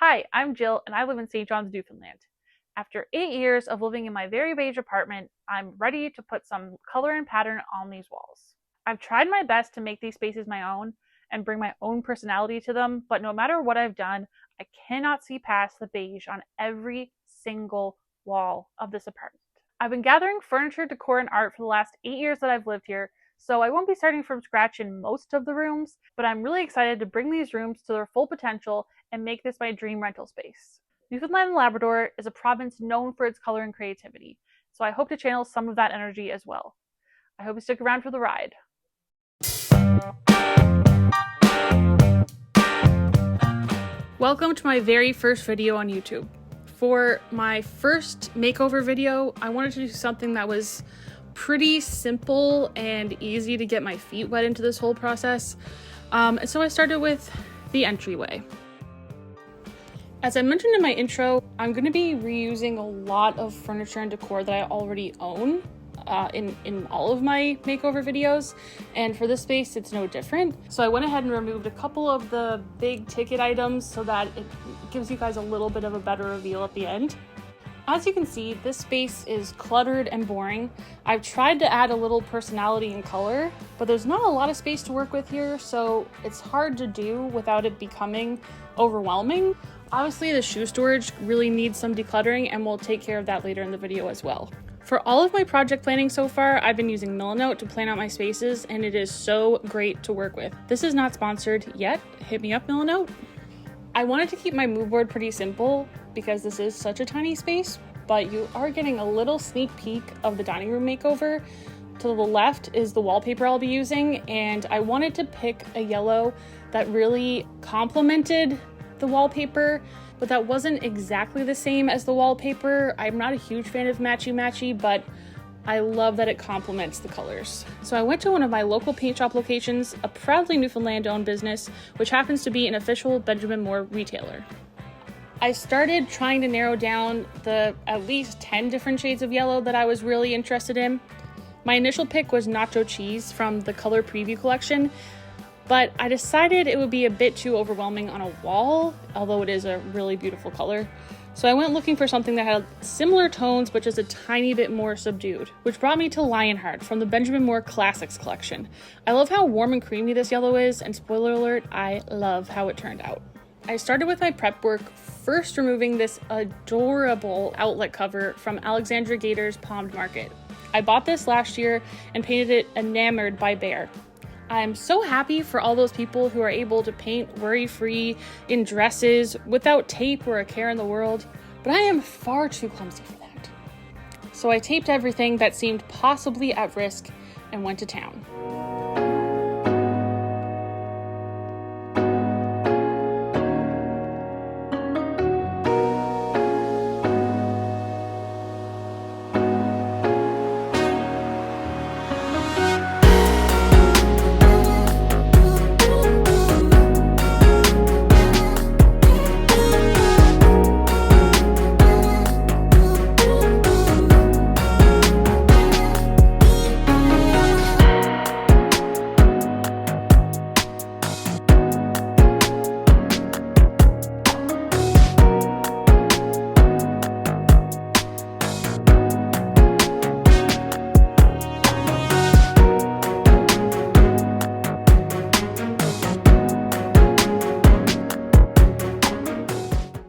Hi, I'm Jill and I live in St. John's, Newfoundland. After 8 years of living in my very beige apartment, I'm ready to put some color and pattern on these walls. I've tried my best to make these spaces my own and bring my own personality to them, but no matter what I've done, I cannot see past the beige on every single wall of this apartment. I've been gathering furniture, decor, and art for the last 8 years that I've lived here, so I won't be starting from scratch in most of the rooms, but I'm really excited to bring these rooms to their full potential and make this my dream rental space. Newfoundland and Labrador is a province known for its color and creativity, so I hope to channel some of that energy as well. I hope you stick around for the ride. Welcome to my very first video on YouTube. For my first makeover video, I wanted to do something that was pretty simple and easy to get my feet wet into this whole process. And so I started with the entryway. As I mentioned in my intro, I'm going to be reusing a lot of furniture and decor that I already own in all of my makeover videos, and for this space it's no different. So I went ahead and removed a couple of the big ticket items so that it gives you guys a little bit of a better reveal at the end. As you can see, this space is cluttered and boring. I've tried to add a little personality and color, but there's not a lot of space to work with here, so it's hard to do without it becoming overwhelming. Obviously, the shoe storage really needs some decluttering, and we'll take care of that later in the video as well. For all of my project planning so far, I've been using Milanote to plan out my spaces, and it is so great to work with. This is not sponsored yet. Hit me up, Milanote. I wanted to keep my mood board pretty simple because this is such a tiny space, but you are getting a little sneak peek of the dining room makeover. To the left is the wallpaper I'll be using, and I wanted to pick a yellow that really complemented the wallpaper, but that wasn't exactly the same as the wallpaper. I'm not a huge fan of matchy-matchy, but I love that it complements the colors. So I went to one of my local paint shop locations, a proudly Newfoundland-owned business, which happens to be an official Benjamin Moore retailer. I started trying to narrow down the at least 10 different shades of yellow that I was really interested in. My initial pick was nacho cheese from the Color Preview collection, but I decided it would be a bit too overwhelming on a wall, although it is a really beautiful color. So I went looking for something that had similar tones, but just a tiny bit more subdued, which brought me to Lionheart from the Benjamin Moore Classics collection. I love how warm and creamy this yellow is, and spoiler alert, I love how it turned out. I started with my prep work, first removing this adorable outlet cover from Alexandra Gator's Palmed Market. I bought this last year and painted it Enamored by Bear. I'm so happy for all those people who are able to paint worry-free in dresses without tape or a care in the world, but I am far too clumsy for that. So I taped everything that seemed possibly at risk and went to town.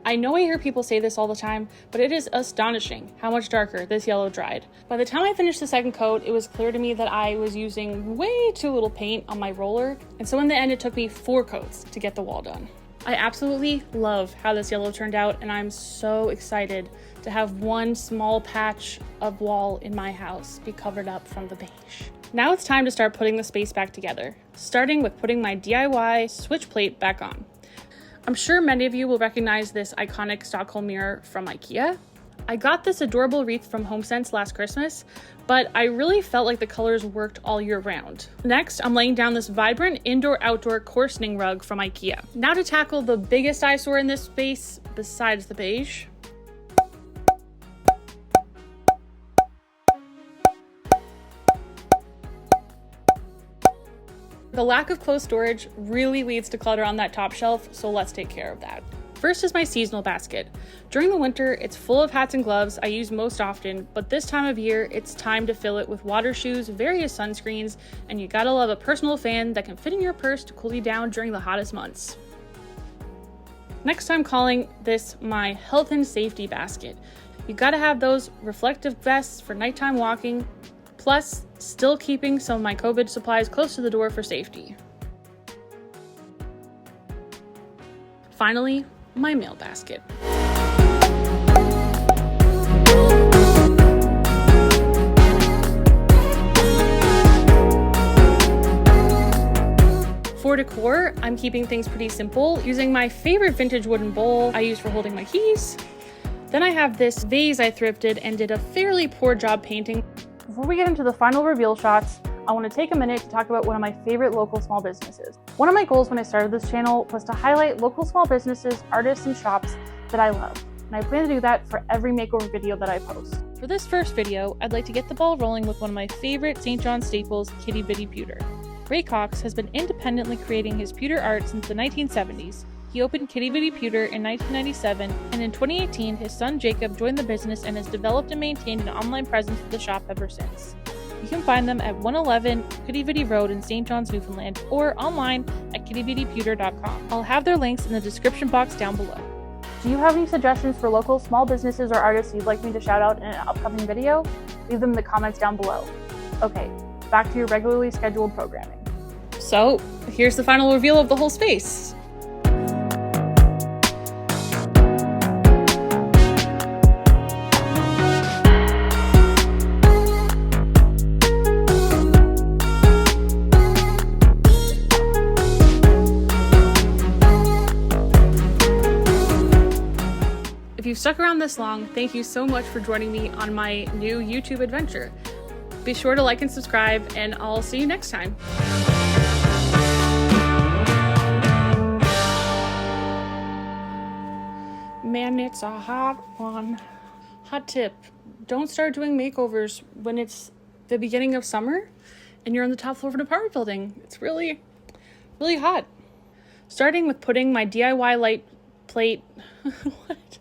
I know I hear people say this all the time, but it is astonishing how much darker this yellow dried. By the time I finished the second coat, it was clear to me that I was using way too little paint on my roller, and so in the end it took me 4 coats to get the wall done. I absolutely love how this yellow turned out, and I'm so excited to have one small patch of wall in my house be covered up from the beige. Now it's time to start putting the space back together, starting with putting my DIY switch plate back on. I'm sure many of you will recognize this iconic Stockholm mirror from IKEA. I got this adorable wreath from HomeSense last Christmas, but I really felt like the colors worked all year round. Next, I'm laying down this vibrant indoor-outdoor coarsening rug from IKEA. Now to tackle the biggest eyesore in this space, besides the beige. The lack of closed storage really leads to clutter on that top shelf, so let's take care of that. First is my seasonal basket. During the winter, it's full of hats and gloves I use most often, but this time of year, it's time to fill it with water shoes, various sunscreens, and you gotta love a personal fan that can fit in your purse to cool you down during the hottest months. Next, I'm calling this my health and safety basket. You gotta have those reflective vests for nighttime walking, plus still keeping some of my COVID supplies close to the door for safety. Finally, my mail basket. For decor, I'm keeping things pretty simple, using my favorite vintage wooden bowl I use for holding my keys. Then I have this vase I thrifted and did a fairly poor job painting. Before we get into the final reveal shots, I want to take a minute to talk about one of my favorite local small businesses. One of my goals when I started this channel was to highlight local small businesses, artists, and shops that I love, and I plan to do that for every makeover video that I post. For this first video, I'd like to get the ball rolling with one of my favorite St. John staples, Vidi Pewter. Ray Cox has been independently creating his pewter art since the 1970s. He opened Vidi Pewter in 1997, and in 2018, his son Jacob joined the business and has developed and maintained an online presence for the shop ever since. You can find them at 111 Vidi Road in St. John's, Newfoundland, or online at kittyvidipewter.com. I'll have their links in the description box down below. Do you have any suggestions for local small businesses or artists you'd like me to shout out in an upcoming video? Leave them in the comments down below. Okay, back to your regularly scheduled programming. So, here's the final reveal of the whole space. If you've stuck around this long, thank you so much for joining me on my new YouTube adventure. Be sure to like and subscribe, and I'll see you next time. Man, it's a hot one. Hot tip, don't start doing makeovers when it's the beginning of summer and you're on the top floor of an apartment building. It's really, really hot. Starting with putting my DIY light plate, what?